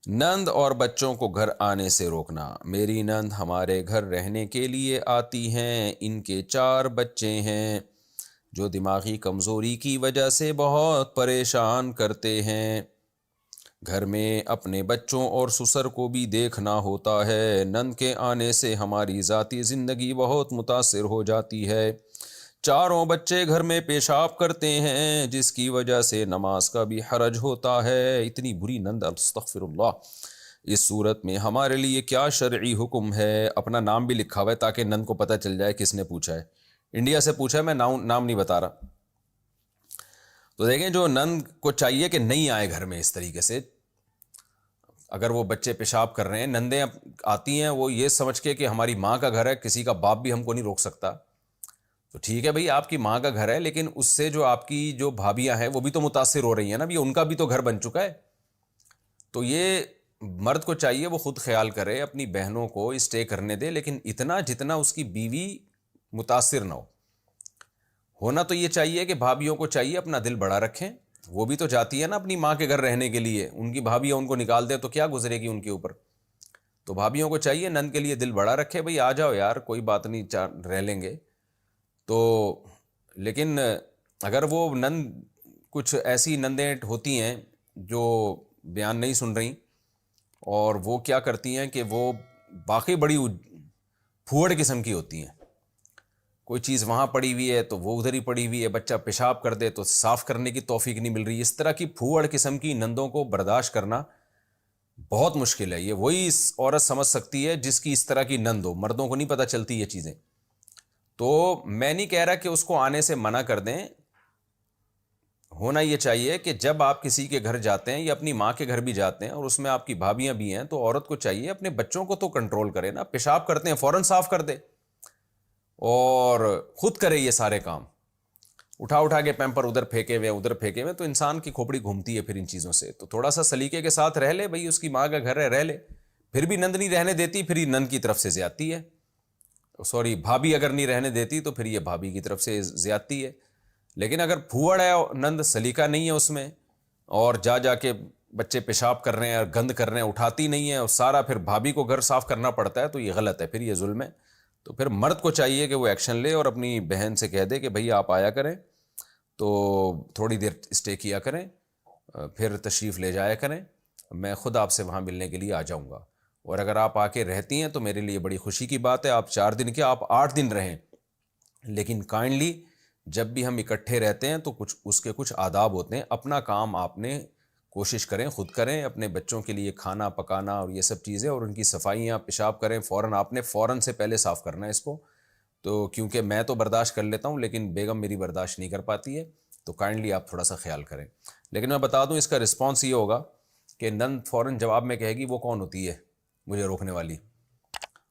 نند اور بچوں کو گھر آنے سے روکنا۔ میری نند ہمارے گھر رہنے کے لیے آتی ہیں، ان کے 4 بچے ہیں جو دماغی کمزوری کی وجہ سے بہت پریشان کرتے ہیں۔ گھر میں اپنے بچوں اور سسر کو بھی دیکھنا ہوتا ہے۔ نند کے آنے سے ہماری ذاتی زندگی بہت متاثر ہو جاتی ہے۔ 4 بچے گھر میں پیشاب کرتے ہیں جس کی وجہ سے نماز کا بھی حرج ہوتا ہے۔ اتنی بری نند، استغفر اللہ۔ اس صورت میں ہمارے لیے کیا شرعی حکم ہے؟ اپنا نام بھی لکھا ہوا ہے تاکہ نند کو پتہ چل جائے کس نے پوچھا ہے۔ انڈیا سے پوچھا ہے، میں نام نہیں بتا رہا۔ تو دیکھیں، جو نند کو چاہیے کہ نہیں آئے گھر میں اس طریقے سے۔ اگر وہ بچے پیشاب کر رہے ہیں، نندیں آتی ہیں وہ یہ سمجھ کے کہ ہماری ماں کا گھر ہے، کسی کا باپ بھی ہم کو نہیں روک سکتا، تو ٹھیک ہے بھائی، آپ کی ماں کا گھر ہے، لیکن اس سے جو آپ کی جو بھابیاں ہیں وہ بھی تو متاثر ہو رہی ہیں نا، بھی ان کا بھی تو گھر بن چکا ہے۔ تو یہ مرد کو چاہیے وہ خود خیال کرے، اپنی بہنوں کو اسٹے کرنے دے، لیکن اتنا جتنا اس کی بیوی متاثر نہ ہو۔ ہونا تو یہ چاہیے کہ بھابیوں کو چاہیے اپنا دل بڑا رکھیں، وہ بھی تو جاتی ہے نا اپنی ماں کے گھر رہنے کے لیے، ان کی بھابیاں ان کو نکال دیں تو کیا گزرے گی ان کے اوپر۔ تو بھابیوں کو چاہیے نند کے لیے دل بڑا رکھے، بھئی آ جاؤ یار، کوئی بات نہیں، رہ لیں گے تو۔ لیکن اگر وہ نند، کچھ ایسی نندیں ہوتی ہیں جو بیان نہیں سن رہی، اور وہ کیا کرتی ہیں کہ وہ باقی بڑی پھوڑ قسم کی ہوتی ہیں۔ کوئی چیز وہاں پڑی ہوئی ہے تو وہ ادھر ہی پڑی ہوئی ہے، بچہ پیشاب کر دے تو صاف کرنے کی توفیق نہیں مل رہی۔ اس طرح کی پھوڑ قسم کی نندوں کو برداشت کرنا بہت مشکل ہے۔ یہ وہی عورت سمجھ سکتی ہے جس کی اس طرح کی نند ہو، مردوں کو نہیں پتہ چلتی یہ چیزیں۔ تو میں نہیں کہہ رہا کہ اس کو آنے سے منع کر دیں۔ ہونا یہ چاہیے کہ جب آپ کسی کے گھر جاتے ہیں یا اپنی ماں کے گھر بھی جاتے ہیں اور اس میں آپ کی بھابیاں بھی ہیں، تو عورت کو چاہیے اپنے بچوں کو تو کنٹرول کرے نا۔ پیشاب کرتے ہیں فوراً صاف کر دے اور خود کرے یہ سارے کام۔ اٹھا کے پیمپر ادھر پھینکے ہوئے تو انسان کی کھوپڑی گھومتی ہے پھر ان چیزوں سے۔ تو تھوڑا سا سلیقے کے ساتھ رہ لے بھئی، اس کی ماں کا گھر ہے، رہ لے۔ پھر بھی نند نہیں رہنے دیتی، پھر یہ نند کی طرف سے زیادتی ہے۔ سوری، بھابی اگر نہیں رہنے دیتی تو پھر یہ بھابی کی طرف سے زیادتی ہے۔ لیکن اگر پھوڑ ہے، نند سلیقہ نہیں ہے اس میں، اور جا کے بچے پیشاب کر رہے ہیں اور گند کر رہے ہیں، اٹھاتی نہیں ہے، اور سارا پھر بھابی کو گھر صاف کرنا پڑتا ہے، تو یہ غلط ہے، پھر یہ ظلم ہے۔ تو پھر مرد کو چاہیے کہ وہ ایکشن لے اور اپنی بہن سے کہہ دے کہ بھئی آپ آیا کریں تو تھوڑی دیر اسٹے کیا کریں، پھر تشریف لے جایا کریں، میں خود آپ سے وہاں ملنے کے لیے آ جاؤں گا۔ اور اگر آپ آ کے رہتی ہیں تو میرے لیے بڑی خوشی کی بات ہے۔ آپ 4 دن کیا، آپ 8 دن رہیں، لیکن کائنڈلی جب بھی ہم اکٹھے رہتے ہیں تو اس کے کچھ آداب ہوتے ہیں۔ اپنا کام آپ نے کوشش کریں خود کریں، اپنے بچوں کے لیے کھانا پکانا اور یہ سب چیزیں، اور ان کی صفائیاں، پیشاب کریں فوراً، آپ نے فوراً سے پہلے صاف کرنا ہے اس کو۔ تو کیونکہ میں تو برداشت کر لیتا ہوں لیکن بیگم میری برداشت نہیں کر پاتی ہے، تو کائنڈلی آپ تھوڑا سا خیال کریں۔ لیکن میں بتا دوں، اس کا رسپانس یہ ہوگا کہ نند فوراً جواب میں کہے گی وہ کون ہوتی ہے مجھے روکنے والی۔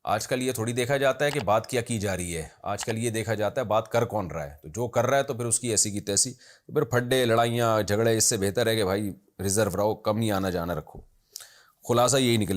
آج کل یہ تھوڑی دیکھا جاتا ہے کہ بات کیا کی جا رہی ہے، آج کل یہ دیکھا جاتا ہے بات کر کون رہا ہے۔ تو جو کر رہا ہے تو پھر اس کی ایسی کی تیسی، تو پھر پھڈے، لڑائیاں، جھگڑے، اس سے بہتر ہے کہ بھائی ریزرو رہو، کم نہیں آنا جانا رکھو۔ خلاصہ یہی نکلے گا۔